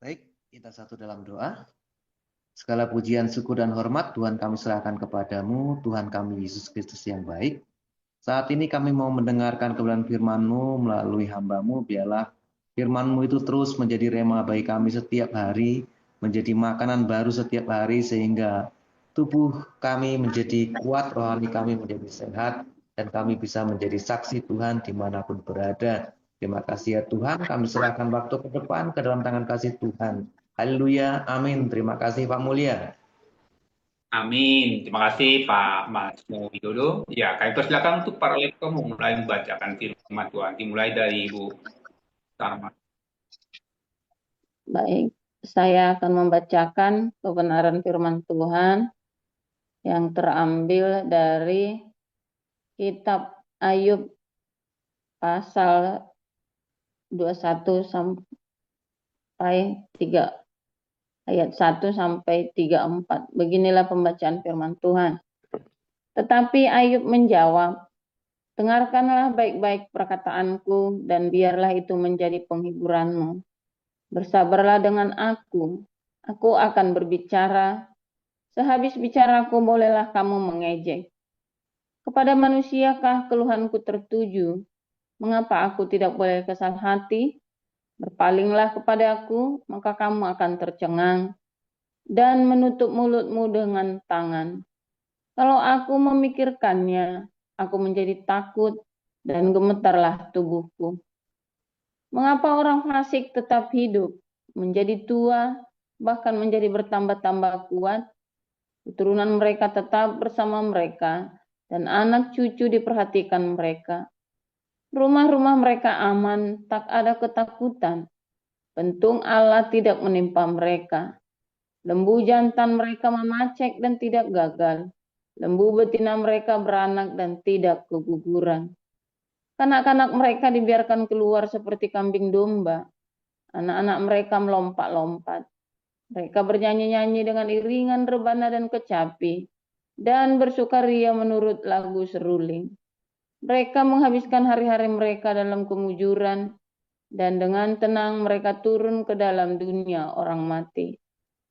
Baik, kita satu dalam doa. Segala pujian, syukur, dan hormat Tuhan kami serahkan kepadamu, Tuhan kami Yesus Kristus yang baik. Saat ini kami mau mendengarkan kebenaran firman-Mu melalui hamba-Mu, biarlah firman-Mu itu terus menjadi rema bagi kami setiap hari, menjadi makanan baru setiap hari, sehingga tubuh kami menjadi kuat, rohani kami menjadi sehat, dan kami bisa menjadi saksi Tuhan dimanapun berada. Terima kasih ya Tuhan, kami serahkan waktu ke depan ke dalam tangan kasih Tuhan. Haleluya, amin. Terima kasih Pak Mulia. Amin. Terima kasih Pak Mas Widodo. Ya, kami persilakan untuk para lektor mulai membacakan firman Tuhan. Dimulai dari Ibu Tarma. Baik, saya akan membacakan kebenaran firman Tuhan yang terambil dari kitab Ayub pasal 21 sampai 3 ayat 1 sampai 34. Beginilah pembacaan firman Tuhan. Tetapi Ayub menjawab, dengarkanlah baik-baik perkataanku dan biarlah itu menjadi penghiburanmu. Bersabarlah dengan aku akan berbicara. Sehabis bicaraku bolehlah kamu mengejek. Kepada manusiakah keluhanku tertuju? Mengapa aku tidak boleh kesal hati? Berpalinglah kepadaku, maka kamu akan tercengang, dan menutup mulutmu dengan tangan. Kalau aku memikirkannya, aku menjadi takut, dan gemetarlah tubuhku. Mengapa orang fasik tetap hidup, menjadi tua, bahkan menjadi bertambah-tambah kuat? Keturunan mereka tetap bersama mereka, dan anak cucu diperhatikan mereka. Rumah-rumah mereka aman, tak ada ketakutan. Bentung Allah tidak menimpa mereka. Lembu jantan mereka memacek dan tidak gagal. Lembu betina mereka beranak dan tidak keguguran. Kanak-kanak mereka dibiarkan keluar seperti kambing domba. Anak-anak mereka melompat-lompat. Mereka bernyanyi-nyanyi dengan iringan rebana dan kecapi, dan bersukaria menurut lagu seruling. Mereka menghabiskan hari-hari mereka dalam kemujuran, dan dengan tenang mereka turun ke dalam dunia orang mati.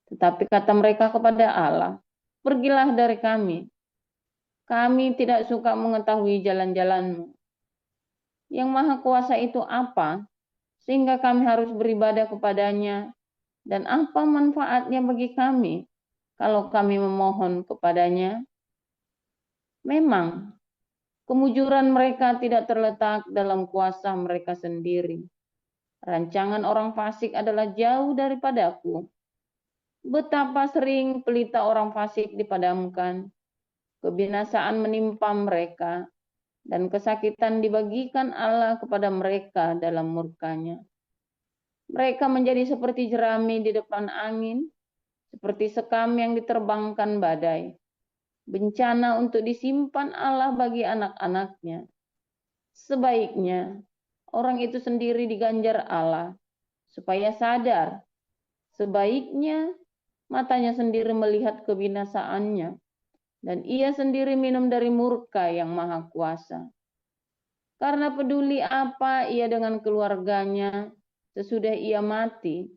Tetapi kata mereka kepada Allah, pergilah dari kami. Kami tidak suka mengetahui jalan-jalan-Mu. Yang Maha Kuasa itu apa, sehingga kami harus beribadah kepadanya? Dan apa manfaatnya bagi kami kalau kami memohon kepadanya? Memang kemujuran mereka tidak terletak dalam kuasa mereka sendiri. Rancangan orang fasik adalah jauh daripadaku. Betapa sering pelita orang fasik dipadamkan. Kebinasaan menimpa mereka, dan kesakitan dibagikan Allah kepada mereka dalam murkanya. Mereka menjadi seperti jerami di depan angin, seperti sekam yang diterbangkan badai. Bencana untuk disimpan Allah bagi anak-anaknya. Sebaiknya orang itu sendiri diganjar Allah, supaya sadar. Sebaiknya matanya sendiri melihat kebinasaannya, dan ia sendiri minum dari murka yang maha kuasa. Karena peduli apa ia dengan keluarganya sesudah ia mati,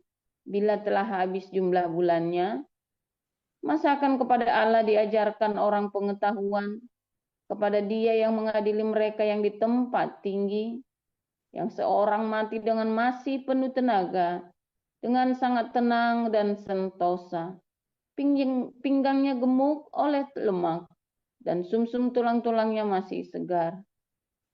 bila telah habis jumlah bulannya? Masakan kepada Allah diajarkan orang pengetahuan, kepada Dia yang mengadili mereka yang di tempat tinggi, yang seorang mati dengan masih penuh tenaga, dengan sangat tenang dan sentosa. Pinggangnya gemuk oleh lemak, dan sumsum tulang-tulangnya masih segar.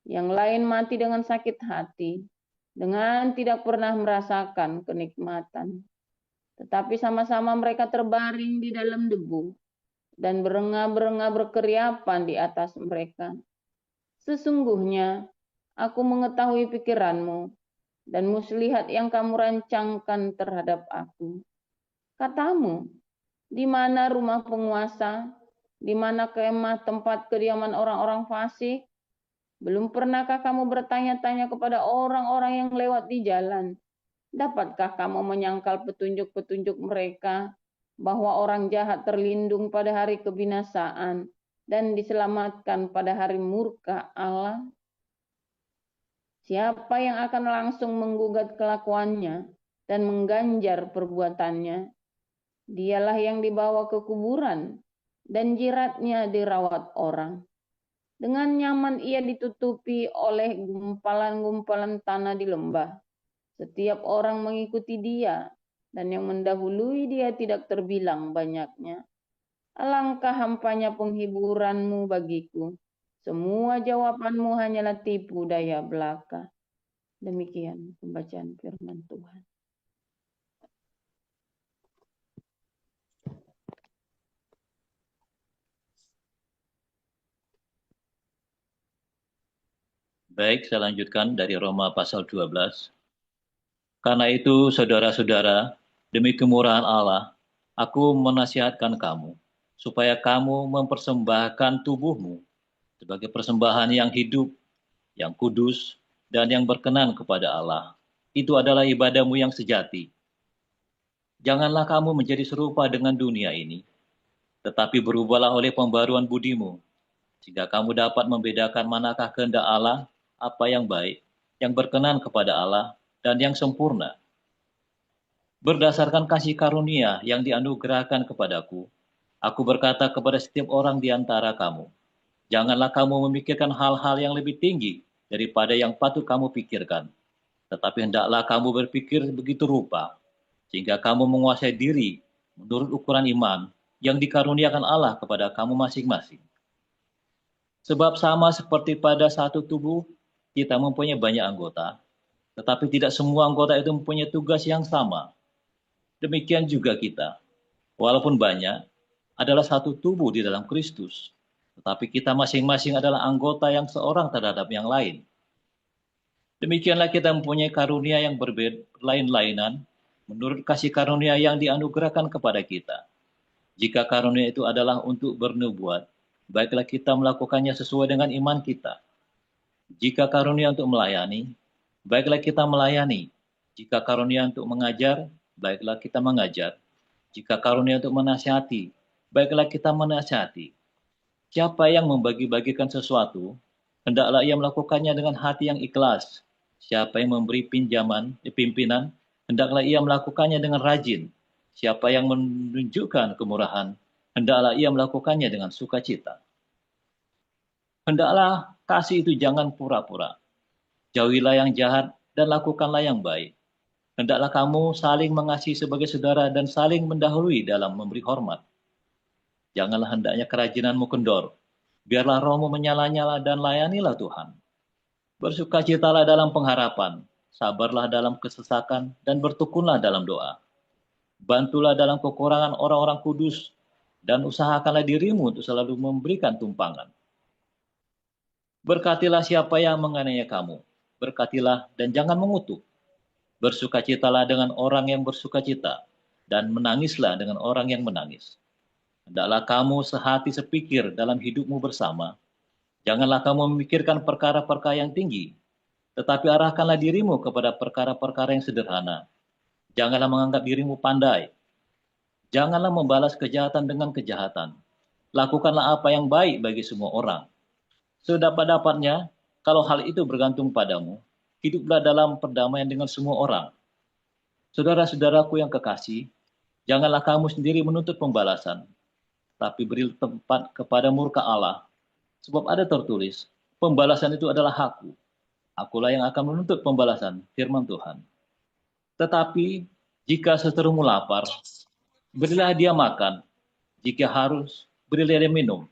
Yang lain mati dengan sakit hati, dengan tidak pernah merasakan kenikmatan. Tetapi sama-sama mereka terbaring di dalam debu, dan berengah-berengah berkeriapan di atas mereka. Sesungguhnya aku mengetahui pikiranmu, dan muslihat yang kamu rancangkan terhadap aku. Katamu, di mana rumah penguasa, di mana kemah tempat kediaman orang-orang fasik? Belum pernahkah kamu bertanya-tanya kepada orang-orang yang lewat di jalan? Dapatkah kamu menyangkal petunjuk-petunjuk mereka, bahwa orang jahat terlindung pada hari kebinasaan dan diselamatkan pada hari murka Allah? Siapa yang akan langsung menggugat kelakuannya? dan mengganjar perbuatannya. Dialah yang dibawa ke kuburan dan jiratnya dirawat orang. Dengan nyaman ia ditutupi oleh gumpalan-gumpalan tanah di lembah. Setiap orang mengikuti dia, dan yang mendahului dia tidak terbilang banyaknya. Alangkah hampanya penghiburanmu bagiku. Semua jawabanmu hanyalah tipu daya belaka. Demikian pembacaan firman Tuhan. Baik, saya lanjutkan dari Roma pasal 12. Karena itu, saudara-saudara, demi kemurahan Allah, aku menasihatkan kamu, supaya kamu mempersembahkan tubuhmu sebagai persembahan yang hidup, yang kudus, dan yang berkenan kepada Allah. Itu adalah ibadahmu yang sejati. Janganlah kamu menjadi serupa dengan dunia ini, tetapi berubahlah oleh pembaruan budimu, sehingga kamu dapat membedakan manakah kehendak Allah, apa yang baik, yang berkenan kepada Allah, dan yang sempurna. Berdasarkan kasih karunia yang dianugerahkan kepadaku, aku berkata kepada setiap orang di antara kamu, janganlah kamu memikirkan hal-hal yang lebih tinggi daripada yang patut kamu pikirkan, tetapi hendaklah kamu berpikir begitu rupa, sehingga kamu menguasai diri menurut ukuran iman yang dikaruniakan Allah kepada kamu masing-masing. Sebab sama seperti pada satu tubuh, kita mempunyai banyak anggota, tetapi tidak semua anggota itu mempunyai tugas yang sama. Demikian juga kita, walaupun banyak, adalah satu tubuh di dalam Kristus, tetapi kita masing-masing adalah anggota yang seorang terhadap yang lain. Demikianlah kita mempunyai karunia yang berlain-lainan, menurut kasih karunia yang dianugerahkan kepada kita. Jika karunia itu adalah untuk bernubuat, baiklah kita melakukannya sesuai dengan iman kita. Jika karunia untuk melayani, baiklah kita melayani. Jika karunia untuk mengajar, baiklah kita mengajar. Jika karunia untuk menasihati, baiklah kita menasihati. Siapa yang membagi-bagikan sesuatu, hendaklah ia melakukannya dengan hati yang ikhlas. Siapa yang memberi pimpinan, hendaklah ia melakukannya dengan rajin. Siapa yang menunjukkan kemurahan, hendaklah ia melakukannya dengan sukacita. Hendaklah kasih itu jangan pura-pura. Jauhilah yang jahat dan lakukanlah yang baik. Hendaklah kamu saling mengasihi sebagai saudara dan saling mendahului dalam memberi hormat. Janganlah hendaknya kerajinanmu kendor. Biarlah rohmu menyala-nyala dan layanilah Tuhan. Bersukacitalah dalam pengharapan, sabarlah dalam kesesakan, dan bertekunlah dalam doa. Bantulah dalam kekurangan orang-orang kudus, dan usahakanlah dirimu untuk selalu memberikan tumpangan. Berkatilah siapa yang menganiaya kamu, berkatilah dan jangan mengutuk. Bersukacitalah dengan orang yang bersukacita, dan menangislah dengan orang yang menangis. Hendaklah kamu sehati sepikir dalam hidupmu bersama. Janganlah kamu memikirkan perkara-perkara yang tinggi, tetapi arahkanlah dirimu kepada perkara-perkara yang sederhana. Janganlah menganggap dirimu pandai. Janganlah membalas kejahatan dengan kejahatan. Lakukanlah apa yang baik bagi semua orang. Sedapat-dapatnya, kalau hal itu bergantung padamu, hiduplah dalam perdamaian dengan semua orang. Saudara-saudaraku yang kekasih, janganlah kamu sendiri menuntut pembalasan, tapi beri tempat kepada murka Allah. Sebab ada tertulis, pembalasan itu adalah hakku. Akulah yang akan menuntut pembalasan, firman Tuhan. Tetapi, jika seterumu lapar, berilah dia makan. Jika harus, berilah dia minum.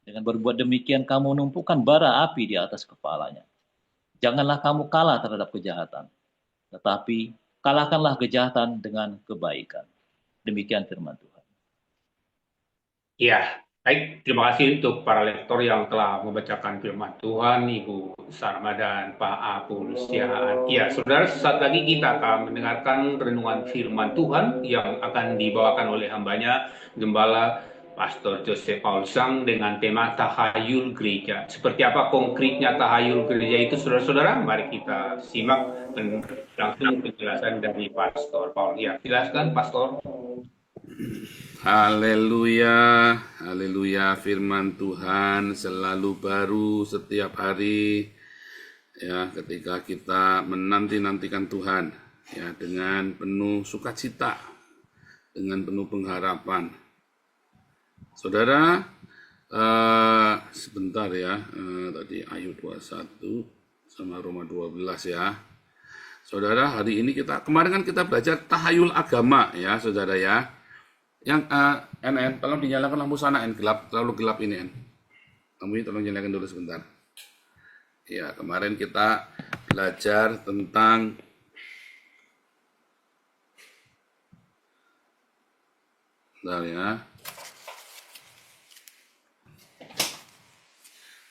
Dengan berbuat demikian, kamu menumpukan bara api di atas kepalanya. Janganlah kamu kalah terhadap kejahatan, tetapi kalahkanlah kejahatan dengan kebaikan. Demikian firman Tuhan. Ya, baik. Terima kasih untuk para lektor yang telah membacakan firman Tuhan, Ibu Sarma dan Pak Abu Lusiaan. Ya, saudara, sesaat lagi kita akan mendengarkan renungan firman Tuhan yang akan dibawakan oleh hambanya, Gembala Pastor Joseph Paul Sang dengan tema tahayul gereja. Seperti apa konkretnya tahayul gereja itu, saudara-saudara? Mari kita simak langsung penjelasan dari Pastor Paul. Ya, silakan Pastor. Haleluya, haleluya, firman Tuhan selalu baru setiap hari. Ya, ketika kita menanti-nantikan Tuhan, ya dengan penuh sukacita, dengan penuh pengharapan. Saudara, sebentar ya, tadi Ayub 21 sama Roma 12 ya. Saudara, hari ini kemarin kan kita belajar tahayul agama ya, saudara ya. Yang NN, tolong dinyalakan lampu sana, gelap, terlalu gelap ini N. Kamu tolong nyalakan dulu sebentar. Ya, kemarin kita belajar tentang bentar ya.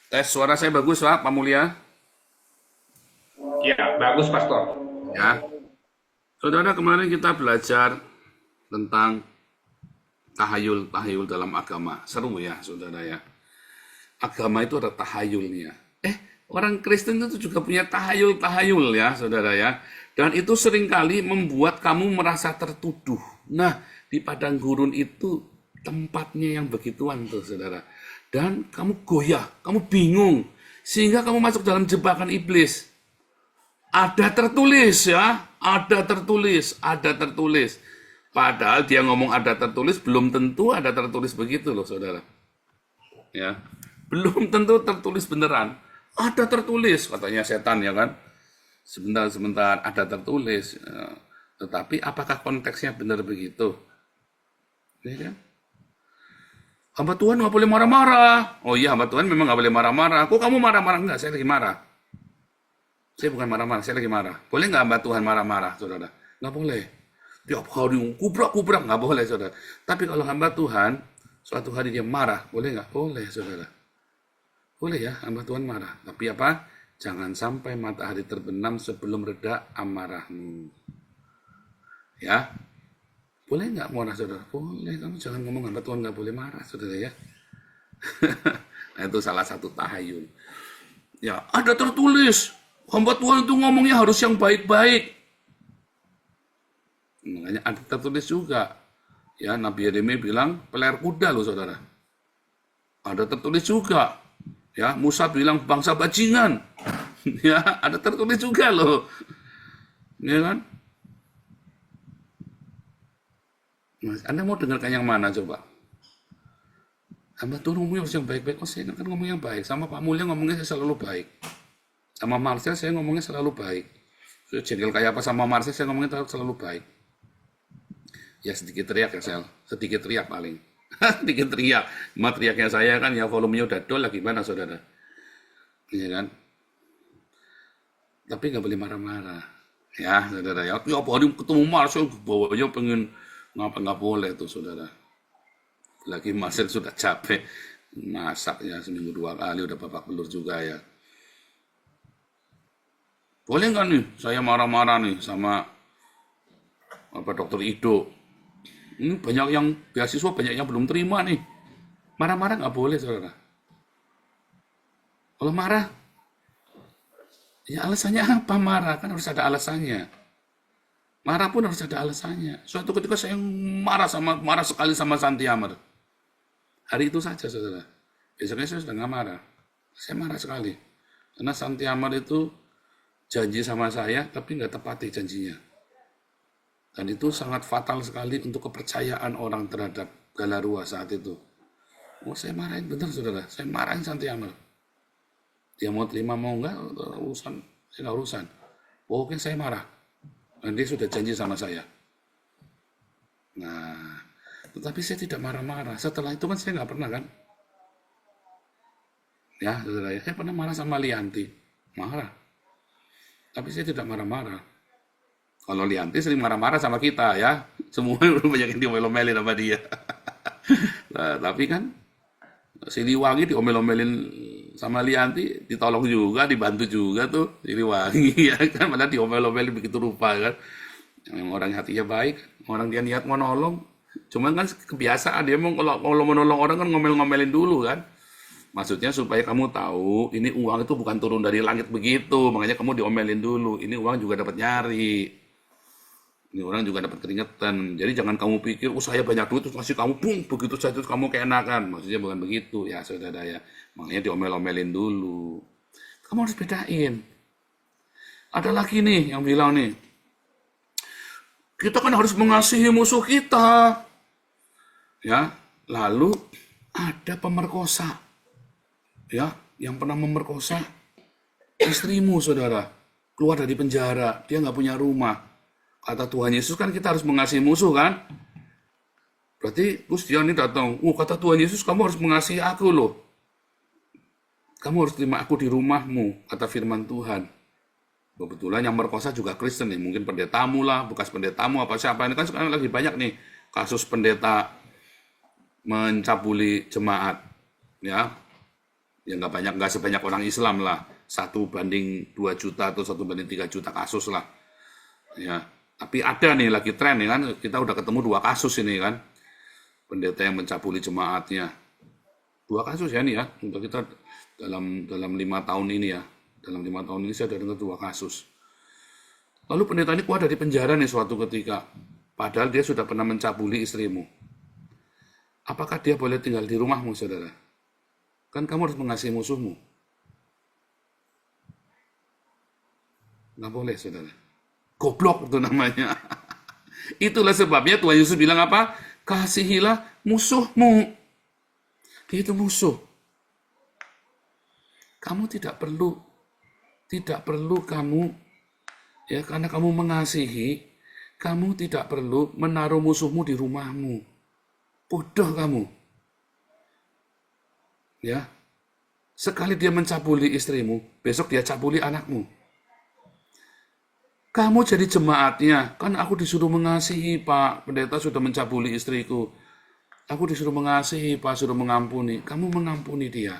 Tes suara saya bagus, Pak Mulia? Ya, bagus, Pastor. Ya. Saudara, kemarin kita belajar tentang tahayul dalam agama. Seru ya, saudara ya. Agama itu ada tahayulnya. Orang Kristen itu juga punya tahayul ya, saudara ya. Dan itu seringkali membuat kamu merasa tertuduh. Nah, di padang gurun itu tempatnya yang begituan tuh, saudara. Dan kamu goyah, kamu bingung. Sehingga kamu masuk dalam jebakan iblis. Ada tertulis ya, ada tertulis. Padahal dia ngomong ada tertulis, belum tentu ada tertulis begitu loh, saudara. Ya, belum tentu tertulis beneran. Ada tertulis, katanya setan ya kan. Sebentar, ada tertulis. Tetapi apakah konteksnya benar begitu? Ya kan? Hamba Tuhan nggak boleh marah-marah. Oh iya, hamba Tuhan memang nggak boleh marah-marah. Kok kamu marah-marah? Enggak, saya lagi marah. Saya bukan marah-marah, saya lagi marah. Boleh nggak hamba Tuhan marah-marah, saudara? Nggak boleh. Tiap hari kubrak-kubrak, nggak boleh, saudara. Tapi kalau hamba Tuhan, suatu hari dia marah, boleh nggak? Boleh, saudara. Boleh ya, hamba Tuhan marah. Tapi apa? Jangan sampai matahari terbenam sebelum reda amarahmu. Ya, boleh nggak marah, saudara? Boleh, kamu jangan ngomong hamba Tuhan nggak boleh marah, saudara ya. Nah, itu salah satu tahayul. Ya, ada tertulis. Hamba Tuhan itu ngomongnya harus yang baik-baik. Makanya ada tertulis juga. Ya, Nabi Yeremia bilang peler kuda loh, saudara. Ada tertulis juga. Ya, Musa bilang bangsa bajingan. Ya, ada tertulis juga loh. Ya kan? Mas, Anda mau dengarkan yang mana coba? Hamba Tuhan ngomongnya harus yang baik-baik. Oh, saya kan ngomong yang baik. Sama Pak Mulya ngomongnya saya selalu baik. Sama Marcel saya ngomongnya selalu baik. Jengkel kayak apa sama Marcel saya ngomongnya selalu baik. Ya sedikit teriak ya Sel. Sedikit teriak paling. Sedikit teriak. Cuma teriaknya saya kan ya volumenya udah dol lah gimana saudara. Iya kan? Tapi nggak boleh marah-marah. Ya saudara ya. Tiap hari ketemu Marcel bawanya pengen ngapa nggak boleh tuh saudara. Lagi Marcel sudah capek masak ya seminggu 2 kali udah babak belur juga ya. Boleh nggak nih saya marah-marah nih sama apa Dokter Ido? Ini banyak yang beasiswa banyak yang belum terima nih. Marah-marah nggak boleh saudara. Kalau marah, ya alasannya apa marah? Kan harus ada alasannya. Marah pun harus ada alasannya. Suatu ketika saya marah sekali sama Santi Amar. Hari itu saja saudara. Besoknya saya sudah nggak marah. Saya marah sekali. Karena Santi Amar itu janji sama saya, tapi nggak tepati janjinya. Dan itu sangat fatal sekali untuk kepercayaan orang terhadap Galarua saat itu. Oh, saya marahin benar saudara. Saya marahin Santi Amar. Dia mau terima mau enggak, urusan. Saya nggak urusan. Oke, saya marah. Dan dia sudah janji sama saya. Nah, tetapi saya tidak marah-marah. Setelah itu kan saya nggak pernah kan. Ya, saudara, saya pernah marah sama Lianti. Marah. Tapi saya tidak marah-marah. Kalau Lianti sering marah-marah sama kita ya. Semua udah banyak yang diomel-omelin sama dia. Nah, tapi kan Siliwangi diomel-omelin sama Lianti, ditolong juga, dibantu juga tuh Siliwangi ya kan. Malah diomel-omelin begitu rupa kan. Yang orang hatinya baik, orang dia niat mau nolong. Cuman kan kebiasaan dia mau kalau menolong orang kan ngomel-ngomelin dulu kan. Maksudnya supaya kamu tahu ini uang itu bukan turun dari langit begitu, makanya kamu diomelin dulu. Ini uang juga dapat nyari. Ini orang juga dapat keringetan. Jadi jangan kamu pikir, saya banyak duit terus kasih kamu, bung, begitu saja terus kamu keenakan. Maksudnya bukan begitu ya saudara ya. Makanya diomel-omelin dulu. Kamu harus bedain. Ada lagi nih yang bilang nih, Kita kan harus mengasihi musuh kita. Ya, lalu ada pemerkosa. Ya, yang pernah memerkosa istrimu, saudara. Keluar dari penjara, dia nggak punya rumah. Kata Tuhan Yesus kan kita harus mengasihi musuh kan? Berarti terus dia ini datang, kata Tuhan Yesus kamu harus mengasihi aku loh. Kamu harus terima aku di rumahmu, kata firman Tuhan. Kebetulan yang merkosa juga Kristen nih, mungkin pendetamu lah, bekas pendetamu apa siapa. Ini kan sekarang lagi banyak nih kasus pendeta mencabuli jemaat. Ya nggak sebanyak orang Islam lah. 1:2 juta atau 1:3 juta kasus lah. Ya, tapi ada nih lagi tren nih kan, kita udah ketemu 2 kasus ini kan. Pendeta yang mencabuli jemaatnya. 2 kasus ya nih ya, untuk kita dalam 5 tahun ini ya. Dalam 5 tahun ini saya ada dengar 2 kasus. Lalu pendeta ini keluar dari penjara nih suatu ketika. Padahal dia sudah pernah mencabuli istrimu. Apakah dia boleh tinggal di rumahmu, saudara? Kan kamu harus mengasihi musuhmu. Nggak boleh, saudara. Goblok itu namanya. Itulah sebabnya Tuhan Yesus bilang apa? Kasihilah musuhmu. Dia itu musuh. Kamu tidak perlu kamu, ya karena kamu mengasihi, kamu tidak perlu menaruh musuhmu di rumahmu. Bodoh kamu. Ya, sekali dia mencabuli istrimu, besok dia cabuli anakmu. Kamu jadi jemaatnya, kan aku disuruh mengasihi Pak, pendeta sudah mencabuli istriku. Aku disuruh mengasihi Pak, suruh mengampuni. Kamu mengampuni dia.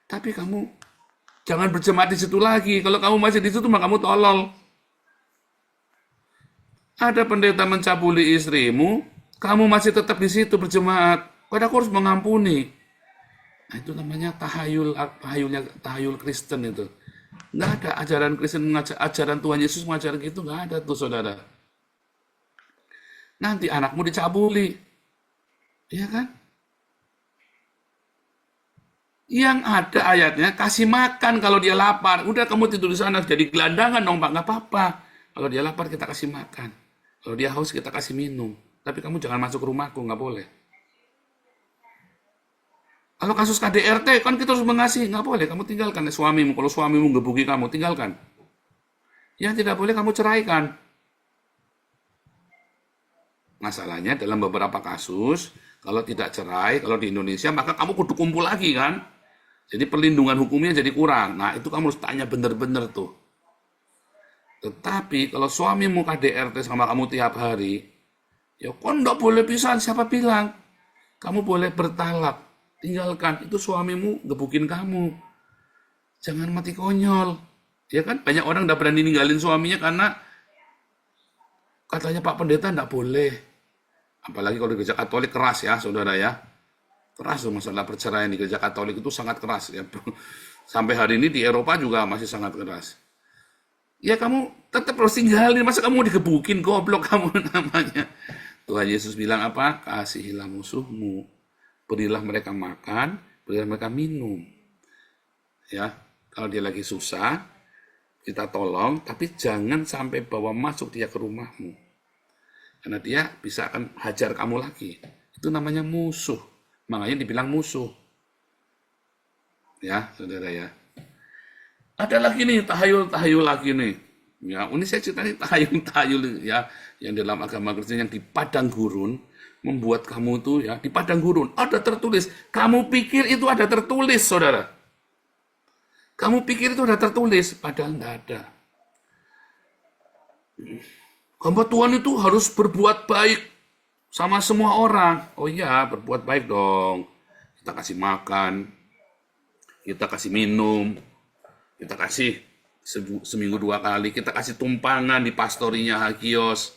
Tapi kamu jangan berjemaat di situ lagi. Kalau kamu masih di situ, maka kamu tolol. Ada pendeta mencabuli istrimu, kamu masih tetap di situ berjemaat. Karena aku harus mengampuni. Nah, itu namanya tahayul Kristen itu. Nggak ada ajaran Kristen ajaran Tuhan Yesus mengajar gitu, nggak ada tuh saudara. Nanti anakmu dicabuli, ya kan? Yang ada ayatnya kasih makan kalau dia lapar. Udah kamu tidur di sana jadi gelandangan dong Pak, nggak apa-apa. Kalau dia lapar kita kasih makan. Kalau dia haus kita kasih minum. Tapi kamu jangan masuk rumahku, nggak boleh. Kalau kasus KDRT, kan kita harus mengasihi. Nggak boleh, kamu tinggalkan suamimu. Kalau suamimu ngebuki kamu, tinggalkan. Yang tidak boleh kamu ceraikan. Masalahnya dalam beberapa kasus, kalau tidak cerai, kalau di Indonesia, maka kamu kudu kumpul lagi kan. Jadi perlindungan hukumnya jadi kurang. Nah itu kamu harus tanya bener-bener tuh. Tetapi kalau suamimu KDRT sama kamu tiap hari, ya kok nggak boleh pisahan, siapa bilang? Kamu boleh bertalak. Tinggalkan, itu suamimu gebukin kamu. Jangan mati konyol. Ya kan, banyak orang udah berani ninggalin suaminya karena katanya Pak Pendeta enggak boleh. Apalagi kalau di gereja Katolik keras ya, saudara ya. Keras tuh masalah perceraian di gereja Katolik itu sangat keras ya. Sampai hari ini di Eropa juga masih sangat keras. Ya kamu tetap harus tinggalin, masa kamu digebukin, goblok kamu namanya. Tuhan Yesus bilang apa? Kasihilah musuhmu. Berilah mereka makan, berilah mereka minum. Ya, kalau dia lagi susah, kita tolong, tapi jangan sampai bawa masuk dia ke rumahmu. Karena dia bisa akan hajar kamu lagi. Itu namanya musuh. Makanya dibilang musuh. Ya, saudara ya. Ada lagi nih, tahayul lagi nih. Ya, ini saya cerita nih tahayul ya, yang dalam agama Kristen yang di padang gurun, membuat kamu tuh ya di padang gurun ada tertulis. Kamu pikir itu ada tertulis, saudara? Kamu pikir itu ada tertulis, padahal enggak ada. Hamba Tuhan itu harus berbuat baik sama semua orang. Oh iya, berbuat baik dong. Kita kasih makan, kita kasih minum, kita kasih seminggu 2 kali, kita kasih tumpangan di pastorinya Hagios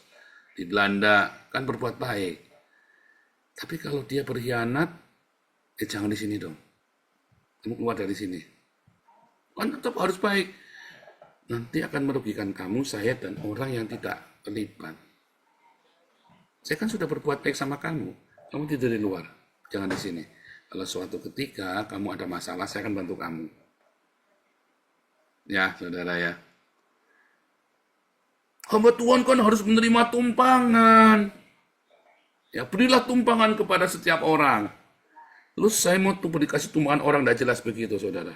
di Belanda, kan berbuat baik. Tapi kalau dia berkhianat, jangan di sini dong. Kamu keluar dari sini. Kan tetap harus baik. Nanti akan merugikan kamu, saya, dan orang yang tidak terlibat. Saya kan sudah berbuat baik sama kamu. Kamu tidur di luar. Jangan di sini. Kalau suatu ketika kamu ada masalah, saya akan bantu kamu. Ya, saudara ya. Hamba Tuhan kan harus menerima tumpangan. Ya, berilah tumpangan kepada setiap orang. Terus saya mau dikasih tumpangan orang, tidak jelas begitu, saudara.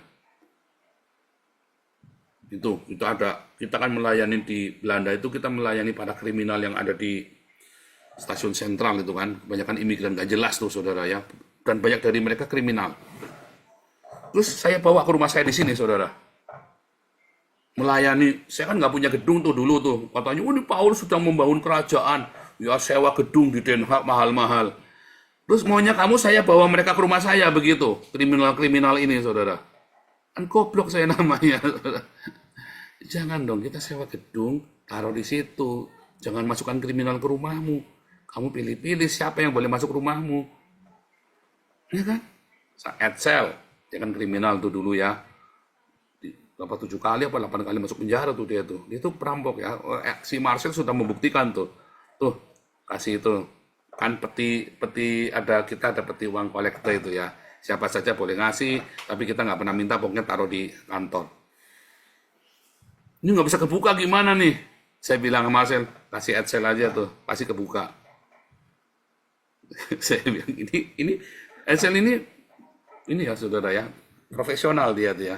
Itu kita kan melayani di Belanda itu, kita melayani para kriminal yang ada di stasiun sentral itu kan, kebanyakan imigran gak jelas tuh, saudara ya. Dan banyak dari mereka kriminal. Terus saya bawa ke rumah saya di sini, saudara. Melayani, saya kan nggak punya gedung tuh dulu tuh. Katanya, oh ini Paulus sudah membangun kerajaan. Ya sewa gedung di Den Haag mahal-mahal. Terus maunya kamu saya bawa mereka ke rumah saya begitu. Kriminal-kriminal ini, saudara. Kan goblok saya namanya. Saudara. Jangan dong, kita sewa gedung, taruh di situ. Jangan masukkan kriminal ke rumahmu. Kamu pilih-pilih siapa yang boleh masuk rumahmu. Ya kan? Edsel, dia kan kriminal tuh dulu ya. Berapa 7 kali apa 8 kali masuk penjara tuh dia tuh. Dia tuh perampok ya. Si Marcel sudah membuktikan tuh. Tuh, kasih itu. Kan peti ada, kita ada peti uang kolektor itu ya. Siapa saja boleh ngasih, tapi kita nggak pernah minta, pokoknya taruh di kantor. Ini nggak bisa kebuka gimana nih? Saya bilang sama Marcel, kasih Edsel aja tuh, pasti kebuka. Saya bilang ini Edsel ini ya saudara ya, profesional dia tuh ya.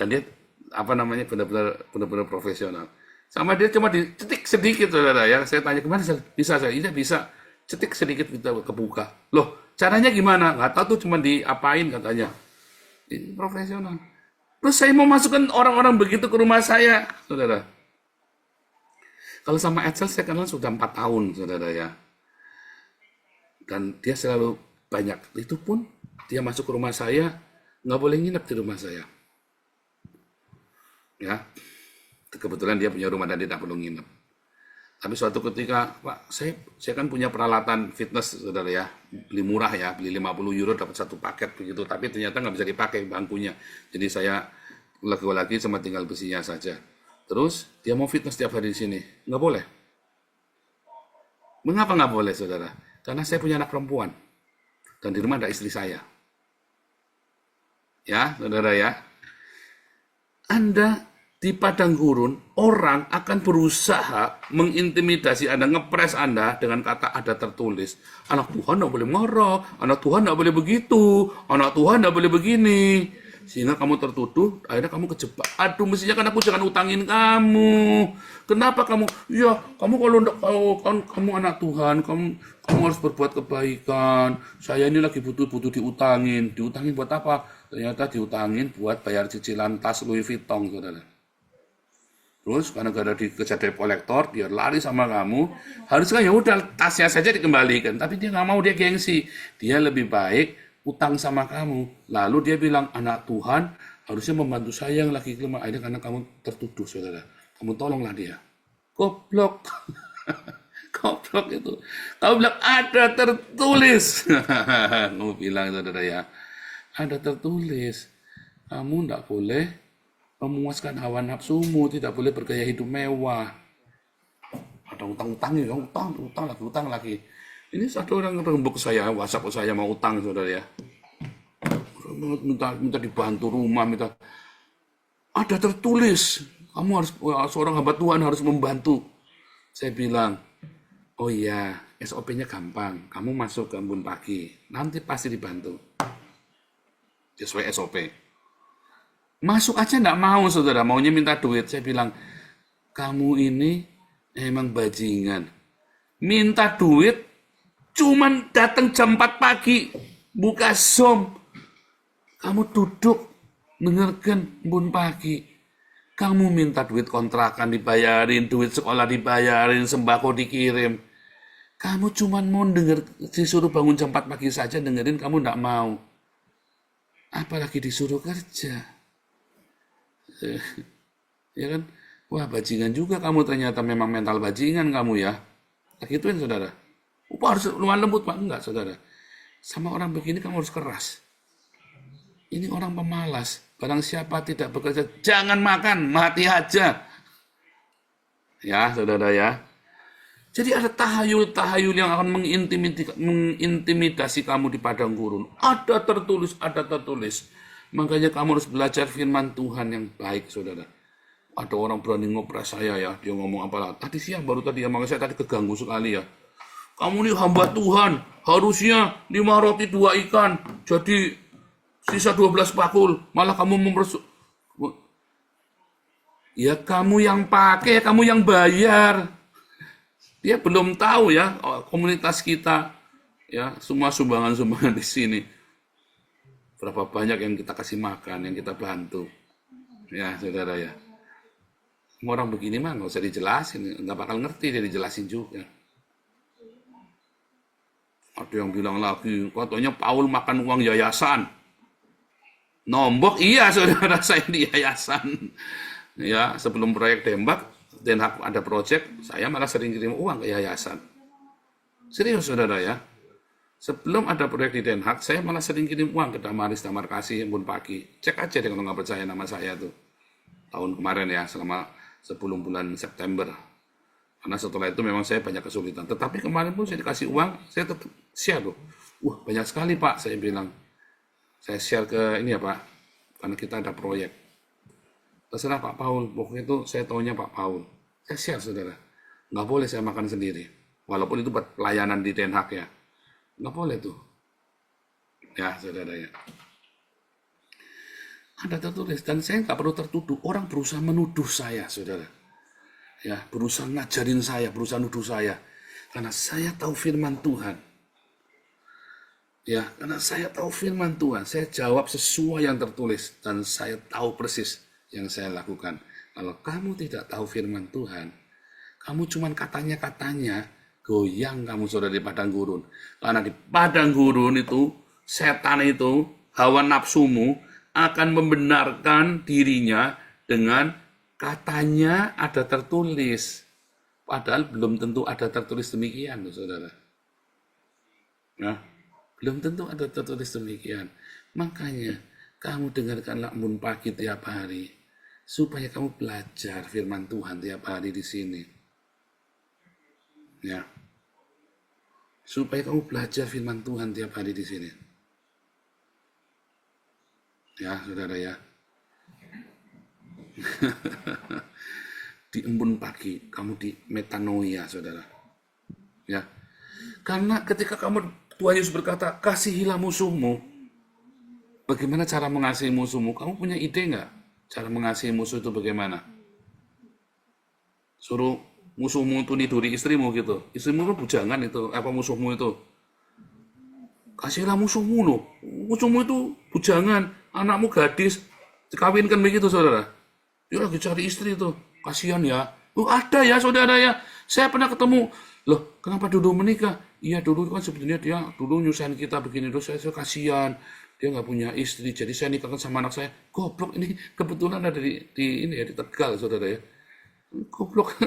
Dan dia benar-benar profesional. Sama dia cuma dicetik sedikit, saudara ya. Saya tanya kemana, bisa saya? Ini bisa cetik sedikit kita kebuka. Loh, caranya gimana? Nggak tahu tuh, cuma diapain katanya. Ini profesional. Terus saya mau masukkan orang-orang begitu ke rumah saya, saudara. Kalau sama Edsel saya kenal sudah 4 tahun, saudara ya. Dan dia selalu banyak. Itu pun dia masuk ke rumah saya, nggak boleh nginep di rumah saya. Ya, kebetulan dia punya rumah dan dia tidak perlu nginep. Tapi suatu ketika, Pak, saya kan punya peralatan fitness, saudara ya, beli murah ya, beli 50 euro dapat 1 paket begitu. Tapi ternyata nggak bisa dipakai bangkunya. Jadi saya lagi sama tinggal besinya saja. Terus dia mau fitness tiap hari di sini, nggak boleh. Mengapa nggak boleh, saudara? Karena saya punya anak perempuan dan di rumah ada istri saya. Ya, saudara ya. Anda di padang gurun, orang akan berusaha mengintimidasi Anda, ngepres Anda dengan kata ada tertulis. Anak Tuhan tidak boleh marah, anak Tuhan tidak boleh begitu, anak Tuhan tidak boleh begini. Sehingga kamu tertuduh, akhirnya kamu kejebak. Aduh, mestinya kan aku jangan utangin kamu. Kenapa kamu? Ya, kamu kalau kamu anak Tuhan, kamu harus berbuat kebaikan. Saya ini lagi butuh diutangin. Diutangin buat apa? Ternyata diutangin buat bayar cicilan tas Louis Vuitton, saudara. Terus karena gak ada dikejar debt collector, dia lari sama kamu. Harusnya ya udah tasnya saja dikembalikan, tapi dia nggak mau, dia gengsi. Dia lebih baik utang sama kamu. Lalu dia bilang, anak Tuhan harusnya membantu saya yang lagi lemah. Akhirnya karena kamu tertuduh, saudara. Kamu tolonglah dia. Goblok. Goblok itu. Kamu bilang ada tertulis. Kamu bilang, saudara ya, ada tertulis. Kamu tidak boleh memuaskan hawa nafsumu, tidak boleh bergaya hidup mewah. Ada utang-utangnya, utang lagi. Ini satu orang rembuk saya, WhatsApp saya mau utang, saudara ya. Minta dibantu rumah, minta. Ada tertulis, kamu harus, seorang hamba Tuhan harus membantu. Saya bilang, oh iya, SOP-nya gampang. Kamu masuk ke Embun Pagi, nanti pasti dibantu. Sesuai SOP. Masuk aja enggak mau, saudara. Maunya minta duit. Saya bilang, kamu ini emang bajingan. Minta duit, cuman datang jam 4 pagi. Buka Zoom. Kamu duduk, dengarkan Embun Pagi. Kamu minta duit kontrakan dibayarin, duit sekolah dibayarin, sembako dikirim. Kamu cuman mau denger, disuruh bangun jam 4 pagi saja, dengerin kamu enggak mau. Apalagi disuruh kerja. Ya kan, wah bajingan juga kamu, ternyata memang mental bajingan kamu ya. Tak gituin, saudara. Harus lumayan lembut, Pak. Enggak, saudara. Sama orang begini kamu harus keras. Ini orang pemalas. Barang siapa tidak bekerja, jangan makan, mati aja. Ya, saudara ya. Jadi ada tahayul-tahayul yang akan mengintimidasi kamu di padang gurun. Ada tertulis. Makanya kamu harus belajar firman Tuhan yang baik, saudara. Ada orang berani ngopres saya ya, dia ngomong apalah. Tadi siang baru tadi ya, makanya saya tadi keganggu sekali ya. Kamu nih hamba Tuhan, harusnya 5 roti 2 ikan, jadi sisa 12 bakul. Malah kamu ya kamu yang pakai, kamu yang bayar. Dia belum tahu ya, komunitas kita, ya semua sumbangan-sumbangan di sini. Berapa banyak yang kita kasih makan, yang kita bantu. Ya saudara ya. Orang begini mah nggak usah dijelasin, nggak bakal ngerti, dia dijelasin juga. Ada yang bilang lagi, katanya Paul makan uang yayasan. Nombok, iya saudara, saya di yayasan. Ya, sebelum proyek tembak, Den Haag ada proyek, saya malah sering kirim uang ke yayasan. Serius saudara ya. Sebelum ada proyek di Den Haag, saya malah sering kirim uang ke Damaris, Damar Kasih, Embun Pagi. Cek aja deh kalau nggak percaya nama saya tuh. Tahun kemarin ya, selama 10 bulan September. Karena setelah itu memang saya banyak kesulitan. Tetapi kemarin pun saya dikasih uang, saya tetap share loh. Wah banyak sekali Pak, saya bilang. Saya share ke ini ya Pak, karena kita ada proyek. Terserah Pak Paul, pokoknya itu saya taunya Pak Paul. Saya share saudara. Nggak boleh saya makan sendiri. Walaupun itu buat pelayanan di Den Haag ya. Nggak boleh tuh. Ya saudara ya. Ada tertulis, dan saya nggak perlu tertuduh. Orang berusaha menuduh saya, saudara. Ya, berusaha ngajarin saya, berusaha nuduh saya. Karena saya tahu firman Tuhan. Ya, karena saya tahu firman Tuhan. Saya jawab sesuai yang tertulis. Dan saya tahu persis yang saya lakukan. Kalau kamu tidak tahu firman Tuhan, kamu cuman katanya-katanya, goyang kamu saudara di padang gurun. Karena di padang gurun itu, setan itu, hawa nafsumu, akan membenarkan dirinya dengan katanya ada tertulis. Padahal belum tentu ada tertulis demikian, saudara. Nah, belum tentu ada tertulis demikian. Makanya, kamu dengarkanlah Embun Pagi tiap hari. Supaya kamu belajar firman Tuhan tiap hari di sini. Ya. Supaya kamu belajar firman Tuhan tiap hari di sini. Ya, saudara ya. Di Embun Pagi, kamu di metanoia, saudara. Ya. Karena ketika Tuhan Yesus berkata, kasihilah musuhmu. Bagaimana cara mengasihi musuhmu? Kamu punya ide nggak? Cara mengasihi musuh itu bagaimana? Suruh musuhmu itu niduri istrimu gitu. Istrimu kan bujangan itu, apa musuhmu itu? Kasihlah musuhmu loh. Musuhmu itu bujangan, anakmu gadis, dikawinkan begitu saudara. Dia lagi cari istri itu, kasihan ya. Ada ya saudara ya. Saya pernah ketemu, loh kenapa dulu menikah? Iya dulu kan sebetulnya dia dulu nyusahin kita begini, terus saya kasihan. Dia nggak punya istri, jadi saya nikahkan sama anak saya. Goblok ini kebetulan ada di ini ya di Tegal saudara ya. Goblok,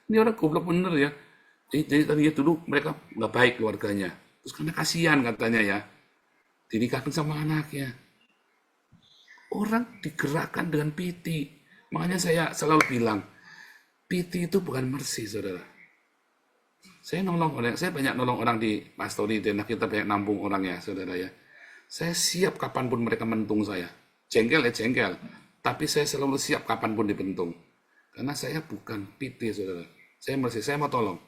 ini orang goblok bener ya. Jadi tadinya dulu mereka nggak baik keluarganya. Terus karena kasihan katanya ya, dinikahkan sama anaknya. Orang digerakkan dengan piti. Makanya saya selalu bilang, piti itu bukan mercy, saudara. Saya banyak nolong orang di pastori, dan kita banyak nampung orang ya, saudara ya. Saya siap kapanpun mereka mentung saya. Jengkel ya jengkel. Tapi saya selalu siap kapanpun dibentung. Karena saya bukan piti, saudara. Saya mercy, saya mau tolong.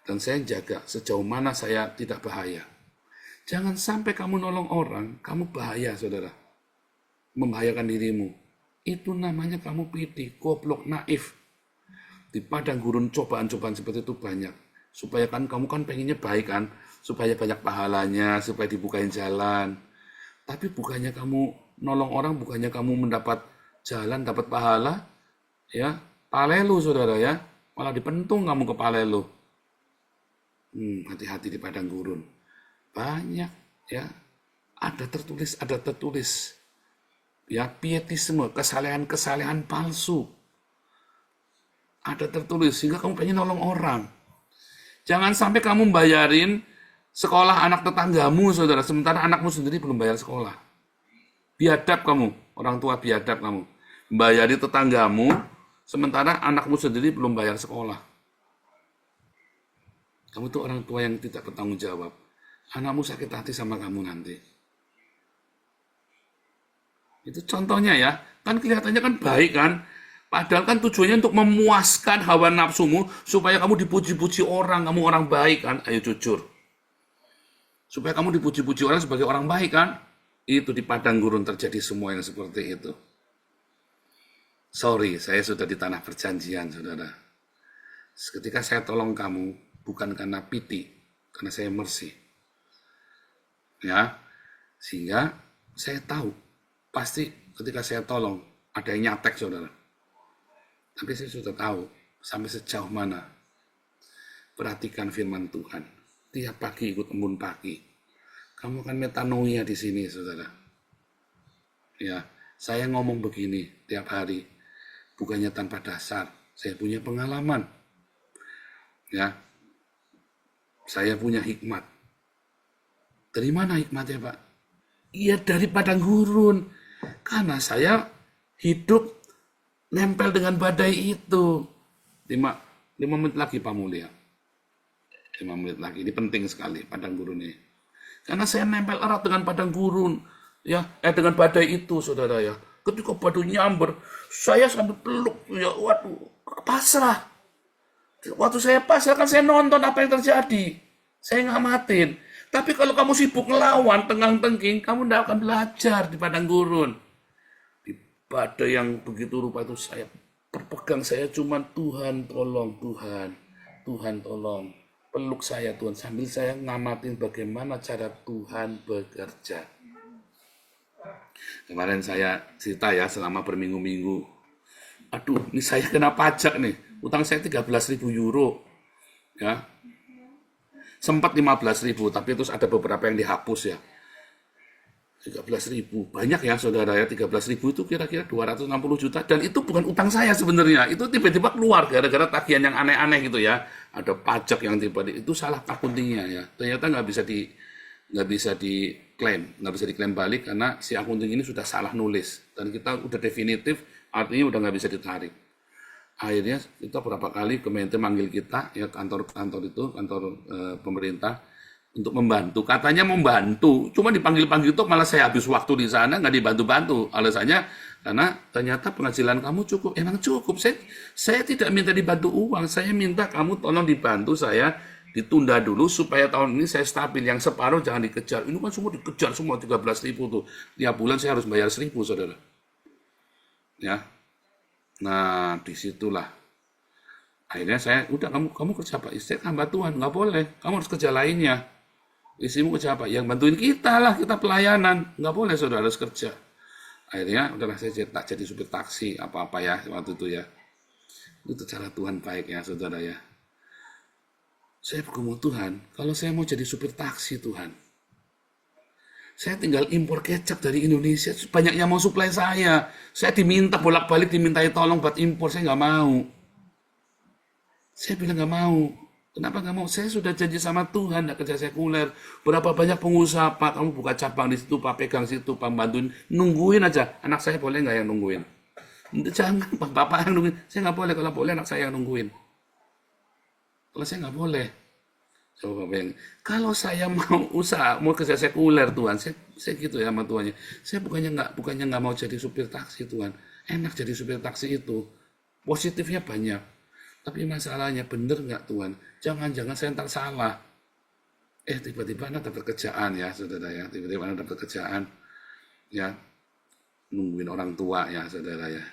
Dan saya jaga sejauh mana saya tidak bahaya. Jangan sampai kamu nolong orang, kamu bahaya, saudara. Membahayakan dirimu. Itu namanya kamu piti, goblok, naif. Di padang gurun cobaan-cobaan seperti itu banyak. Supaya kan kamu kan pengennya baik kan. Supaya banyak pahalanya, supaya dibukain jalan. Tapi bukannya kamu nolong orang, bukannya kamu mendapat jalan, dapat pahala. Ya, palelu, saudara ya. Malah dipentung kamu ke palelu. Hati-hati di padang gurun. Banyak ya. Ada tertulis. Ya, pietisme, kesalehan-kesalehan palsu. Ada tertulis sehingga kamu pengen nolong orang. Jangan sampai kamu bayarin sekolah anak tetanggamu, saudara, sementara anakmu sendiri belum bayar sekolah. Biadab kamu, orang tua biadab kamu. Bayari tetanggamu, sementara anakmu sendiri belum bayar sekolah. Kamu tuh orang tua yang tidak bertanggung jawab. Anakmu sakit hati sama kamu nanti. Itu contohnya ya. Kan kelihatannya kan baik kan. Padahal kan tujuannya untuk memuaskan hawa nafsumu, supaya kamu dipuji-puji orang, kamu orang baik kan? Ayo jujur. Supaya kamu dipuji-puji orang sebagai orang baik kan? Itu di padang gurun terjadi semua yang seperti itu. Sorry, saya sudah di tanah perjanjian, saudara. Ketika saya tolong kamu, bukan karena pity, karena saya mercy. Ya, sehingga saya tahu, pasti ketika saya tolong, ada yang nyatek, saudara. Tapi saya sudah tahu, sampai sejauh mana. Perhatikan firman Tuhan. Tiap pagi ikut embun pagi. Kamu akan metanoia di sini, saudara. Ya, saya ngomong begini tiap hari, bukannya tanpa dasar. Saya punya pengalaman. Ya, saya punya hikmat. Dari mana hikmatnya, Pak? Iya, dari padang gurun. Karena saya hidup nempel dengan badai itu. 5 menit lagi, Pak Mulia. 5 menit lagi. Ini penting sekali, padang gurun ini. Karena saya nempel erat dengan padang gurun. Ya, dengan badai itu, saudara ya. Ketika badai nyamber, saya sampai peluk. Ya, waduh, pasrah. Waktu saya pasrah kan saya nonton apa yang terjadi. Saya ngamatin. Tapi kalau kamu sibuk ngelawan, tenggang-tengking, kamu tidak akan belajar di padang gurun. Di badai yang begitu rupa itu saya berpegang, saya cuma Tuhan tolong, Tuhan tolong. Peluk saya Tuhan, sambil saya ngamatin bagaimana cara Tuhan bekerja. Kemarin saya cerita ya, selama berminggu-minggu. Aduh, ini saya kena pajak nih. Utang saya 13.000 euro. Ya. Sempat 15.000, tapi terus ada beberapa yang dihapus ya. 13.000, banyak ya saudara ya. 13.000 itu kira-kira 260 juta, dan itu bukan utang saya sebenarnya. Itu tiba-tiba keluar gara-gara tagihan yang aneh-aneh gitu ya. Ada pajak yang tiba-tiba itu salah akuntingnya ya. Ternyata nggak bisa diklaim balik karena si akunting ini sudah salah nulis, dan kita udah definitif, artinya udah nggak bisa ditarik. Akhirnya kita berapa kali Kementerian manggil kita ya, kantor pemerintah untuk membantu. Katanya membantu, cuma dipanggil-panggil itu malah saya habis waktu di sana, nggak dibantu-bantu. Alasannya karena ternyata penghasilan kamu cukup. Emang cukup. Saya tidak minta dibantu uang, saya minta kamu tolong dibantu saya ditunda dulu supaya tahun ini saya stabil. Yang separuh jangan dikejar. Ini kan semua dikejar semua 13.000 tuh. Tiap bulan saya harus bayar 1.000, saudara. Ya. Nah, disitulah. Akhirnya saya, udah kamu kerja apa? Istri hamba Tuhan, nggak boleh. Kamu harus kerja lainnya. Istrimu kerja apa? Yang bantuin kita lah, kita pelayanan. Nggak boleh, saudara, harus kerja. Akhirnya, udahlah saya jadi supir taksi, apa-apa ya, waktu itu ya. Itu cara Tuhan baik ya, saudara ya. Saya bergumul Tuhan, kalau saya mau jadi supir taksi Tuhan, saya tinggal impor kecap dari Indonesia, banyak yang mau suplai saya. Saya diminta bolak-balik, dimintai tolong buat impor, saya nggak mau. Saya bilang nggak mau. Kenapa nggak mau? Saya sudah janji sama Tuhan, nggak kerja sekuler. Berapa banyak pengusaha, Pak, kamu buka cabang di situ, Pak, pegang situ, Pak, bantuin. Nungguin aja. Anak saya boleh nggak yang nungguin? Jangan, Pak, Bapak yang nungguin. Saya nggak boleh, kalau boleh anak saya yang nungguin. Kalau saya nggak boleh. Coba bayangin. Kalau saya mau usaha, mau kerja sekuler, Tuhan, saya gitu ya sama Tuhannya. Saya bukannya nggak mau jadi supir taksi, Tuhan. Enak jadi supir taksi itu. Positifnya banyak. Tapi masalahnya bener nggak Tuhan? Jangan-jangan saya ntar salah. Tiba-tiba anak dapat kerjaan ya, saudara ya. Tiba-tiba anak dapat kerjaan. Ya, nungguin orang tua ya, saudara ya.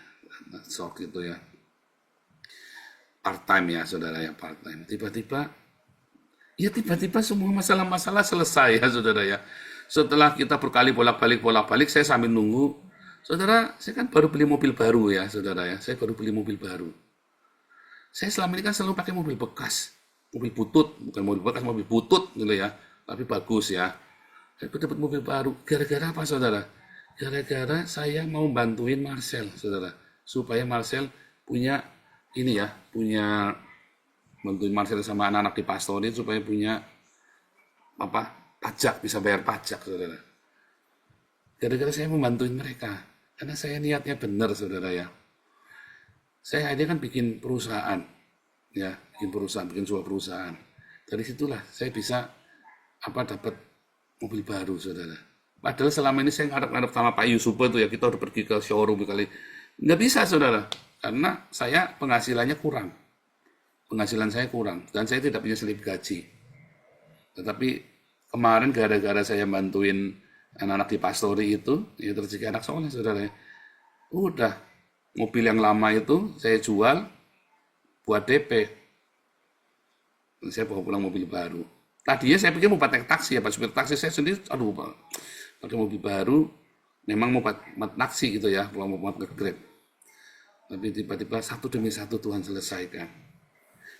Sok gitu ya. Part-time ya, saudara ya, part-time. Tiba-tiba semua masalah-masalah selesai ya, saudara ya. Setelah kita berkali bolak-balik, saya sambil nunggu. Saudara, saya kan baru beli mobil baru ya, saudara ya. Saya baru beli mobil baru. Saya selama ini kan selalu pakai mobil bekas, mobil butut, bukan mobil bekas, mobil butut gitu ya, tapi bagus ya. Saya dapat mobil baru, gara-gara apa, saudara? Gara-gara saya mau bantuin Marcel, saudara, supaya Marcel punya ini ya, bantuin Marcel sama anak-anak di pastorin supaya punya pajak, bisa bayar pajak, saudara. Gara-gara saya mau bantuin mereka, karena saya niatnya benar, saudara ya. Saya akhirnya kan bikin perusahaan, ya, bikin sebuah perusahaan. Dari situlah saya bisa dapat mobil baru, saudara. Padahal selama ini saya ngadep-ngadep sama Pak Yusuf itu ya, kita udah pergi ke showroom kali. Nggak bisa, saudara. karena saya penghasilannya kurang. Penghasilan saya kurang dan saya tidak punya slip gaji. Tetapi kemarin gara-gara saya bantuin anak-anak di pastori itu, ya rezeki anak soleh saudara ya. Udah, mobil yang lama itu saya jual buat DP. Saya bawa pulang mobil baru. Tadinya saya pikir mau pakai taksi ya, Pak supir taksi saya sendiri, aduh Pak, pakai mobil baru, memang mau taksi gitu ya, mau ke Grab. Tapi tiba-tiba satu demi satu Tuhan selesaikan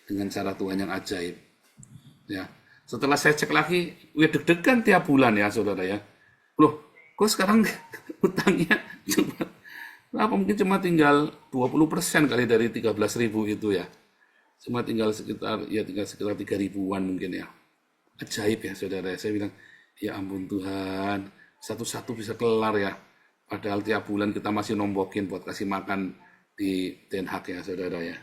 dengan cara Tuhan yang ajaib. Ya, setelah saya cek lagi, deg-degan tiap bulan ya saudara ya. Loh, kok sekarang utangnya mungkin cuma tinggal 20% kali dari 13.000 itu ya. Cuma tinggal sekitar 3.000-an mungkin ya. Ajaib ya saudara. Saya bilang, ya ampun Tuhan, satu-satu bisa kelar ya. Padahal tiap bulan kita masih nombokin buat kasih makan di Den Haag ya saudara ya.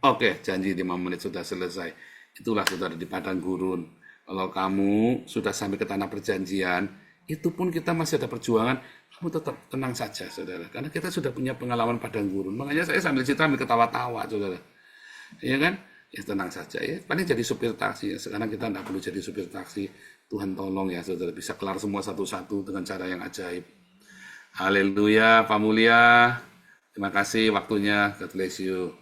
Oke, janji 5 menit sudah selesai. Itulah saudara di padang gurun. Kalau kamu sudah sampai ke tanah perjanjian, itu pun kita masih ada perjuangan, kamu tetap tenang saja saudara. Karena kita sudah punya pengalaman padang gurun. Makanya saya sambil cerita, sambil ketawa-tawa saudara. Iya kan? Ya tenang saja ya. Paling jadi supir taksi. Sekarang kita tidak perlu jadi supir taksi. Tuhan tolong ya saudara. Bisa kelar semua satu-satu dengan cara yang ajaib. Haleluya, Pak Mulia. Terima kasih waktunya. God bless you.